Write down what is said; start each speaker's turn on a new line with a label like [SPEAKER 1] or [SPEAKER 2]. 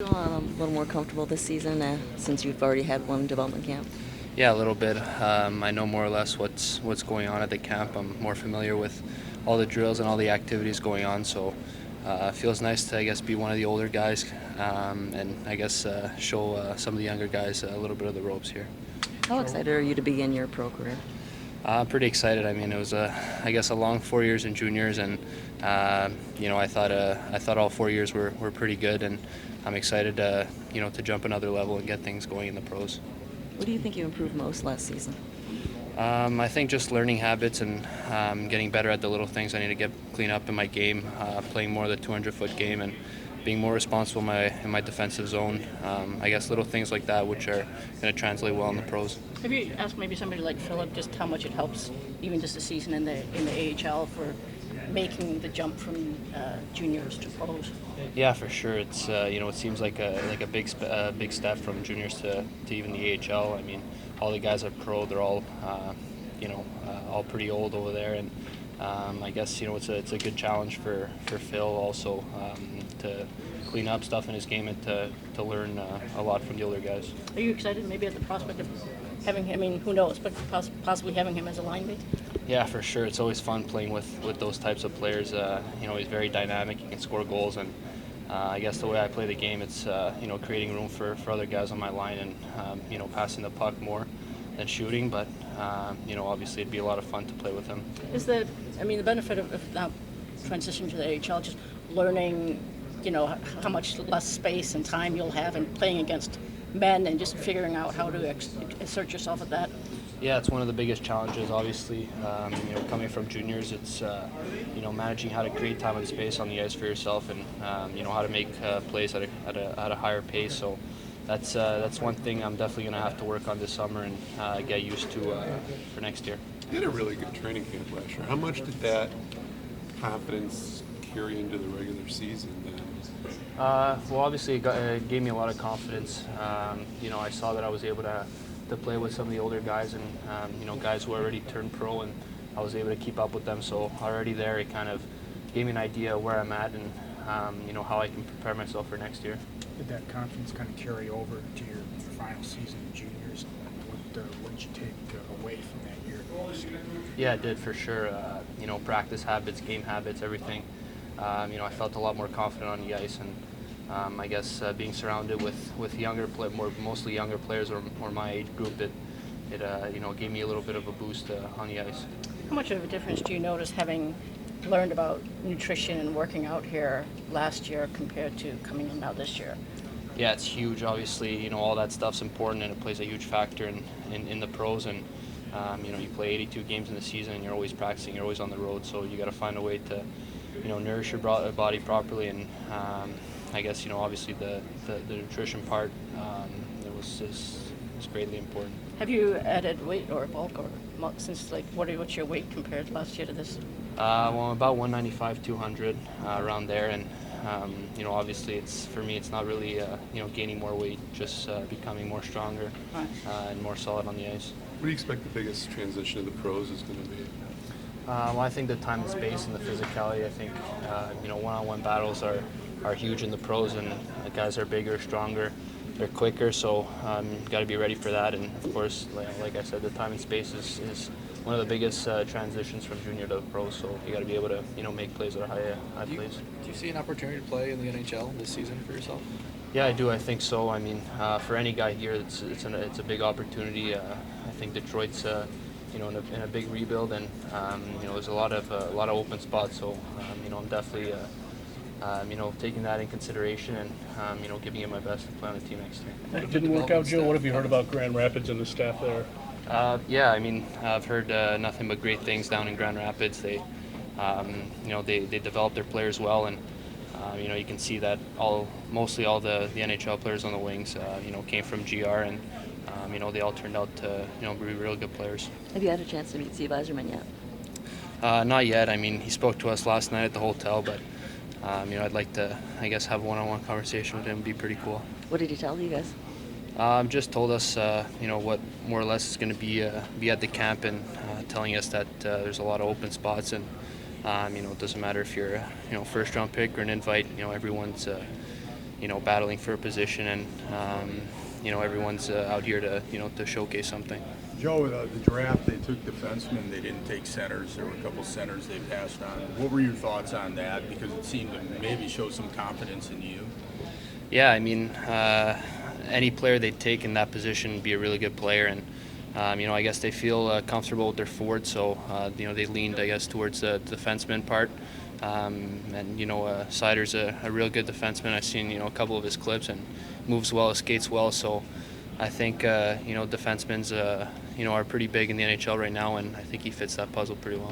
[SPEAKER 1] A little more comfortable this season since you've already had one development camp?
[SPEAKER 2] Yeah, a little bit. I know more or less what's going on at the camp. I'm more familiar with all the drills and all the activities going on, so it feels nice to, I guess, be one of the older guys and, I guess, show some of the younger guys a little bit of the ropes here.
[SPEAKER 1] How excited are you to begin your pro career?
[SPEAKER 2] Pretty excited. I mean, it was I guess a long 4 years in juniors, and I thought all 4 years were pretty good, and I'm excited to jump another level and get things going in the pros.
[SPEAKER 1] What do you think you improved most last season?
[SPEAKER 2] I think just learning habits and getting better at the little things. I need to clean up in my game, playing more of the 200-foot game, and being more responsible in my defensive zone. I guess little things like that, which are going to translate well in the pros.
[SPEAKER 3] Have you asked maybe somebody like Philip just how much it helps, even just a season in the AHL, for making the jump from juniors to pros?
[SPEAKER 2] Yeah, for sure. It's it seems like a big step from juniors to even the AHL. I mean, all the guys are pro. They're all all pretty old over there, and I guess it's a good challenge for Phil also to clean up stuff in his game and to learn a lot from the older guys.
[SPEAKER 3] Are you excited maybe at the prospect of having him? I mean, who knows, but possibly having him as a line mate?
[SPEAKER 2] Yeah, for sure. It's always fun playing with those types of players. He's very dynamic. He can score goals, and I guess the way I play the game, it's creating room for other guys on my line and passing the puck more than shooting. But obviously it'd be a lot of fun to play with him.
[SPEAKER 3] Is the benefit of now transition to the AHL just learning, how much less space and time you'll have and playing against men and just figuring out how to assert yourself at that?
[SPEAKER 2] Yeah, it's one of the biggest challenges, obviously. Coming from juniors, it's managing how to create time and space on the ice for yourself, and how to make plays at a higher pace. So that's one thing I'm definitely going to have to work on this summer and get used to for next year.
[SPEAKER 4] You had a really good training camp last year. How much did that confidence carry into the regular season then?
[SPEAKER 2] Well, obviously it gave me a lot of confidence. I saw that I was able to play with some of the older guys and guys who already turned pro, and I was able to keep up with them. So already there, it kind of gave me an idea where I'm at and how I can prepare myself for next year.
[SPEAKER 5] Did that confidence kind of carry over to your final season in juniors? What did you take away from that year?
[SPEAKER 2] Yeah, it did for sure. Practice habits, game habits, everything. I felt a lot more confident on the ice, and I guess being surrounded with mostly younger players or my age group, it gave me a little bit of a boost on the ice.
[SPEAKER 3] How much of a difference do you notice having learned about nutrition and working out here last year compared to coming in now this year?
[SPEAKER 2] Yeah, it's huge. Obviously, all that stuff's important, and it plays a huge factor in the pros. And you play 82 games in the season, and you're always practicing. You're always on the road, so you got to find a way to nourish your body properly. And I guess obviously the nutrition part is greatly important.
[SPEAKER 3] Have you added weight or bulk or since what's your weight compared last year to this?
[SPEAKER 2] Well, I'm about 195, 200 around there, and obviously for me it's not really gaining more weight, just becoming more stronger and more solid on the ice.
[SPEAKER 4] What do you expect the biggest transition of the pros is going to be?
[SPEAKER 2] Well, I think the time and space and the physicality. I think one-on-one battles are huge in the pros, and the guys are bigger, stronger, they're quicker. So got to be ready for that. And of course, like I said, the time and space is one of the biggest transitions from junior to pro. So you got to be able to make plays at a high place.
[SPEAKER 6] Do you see an opportunity to play in the NHL this season for yourself?
[SPEAKER 2] Yeah, I do. I think so. I mean, for any guy here, it's a big opportunity. I think Detroit's in a big rebuild, and there's a lot of open spots. So I'm definitely taking that in consideration and giving it my best to play on the team next year.
[SPEAKER 7] It didn't work out, Joe. What have you heard about Grand Rapids and the staff there?
[SPEAKER 2] Yeah, I mean, I've heard nothing but great things down in Grand Rapids. They develop their players well, and you can see that mostly all the NHL players on the wings came from GR, and they all turned out to be real good players.
[SPEAKER 1] Have you had a chance to meet Steve Yzerman yet?
[SPEAKER 2] Not yet. I mean, he spoke to us last night at the hotel, but I'd like to, I guess, have a one-on-one conversation with him. It'd be pretty cool.
[SPEAKER 1] What did he tell you guys?
[SPEAKER 2] Just told us, what more or less is going to be at the camp, and telling us that there's a lot of open spots, and it doesn't matter if you're a first-round pick or an invite. Everyone's battling for a position, and everyone's out here to to showcase something.
[SPEAKER 8] Joe, the draft, they took defensemen, they didn't take centers. There were a couple centers they passed on. What were your thoughts on that? Because it seemed to maybe show some confidence in you.
[SPEAKER 2] Yeah, I mean, any player they take in that position would be a really good player, and I guess they feel comfortable with their forward, so they leaned, I guess, towards the defenseman part. Sider's a real good defenseman. I've seen a couple of his clips, and moves well, skates well. So I think defensemen's are pretty big in the NHL right now, and I think he fits that puzzle pretty well.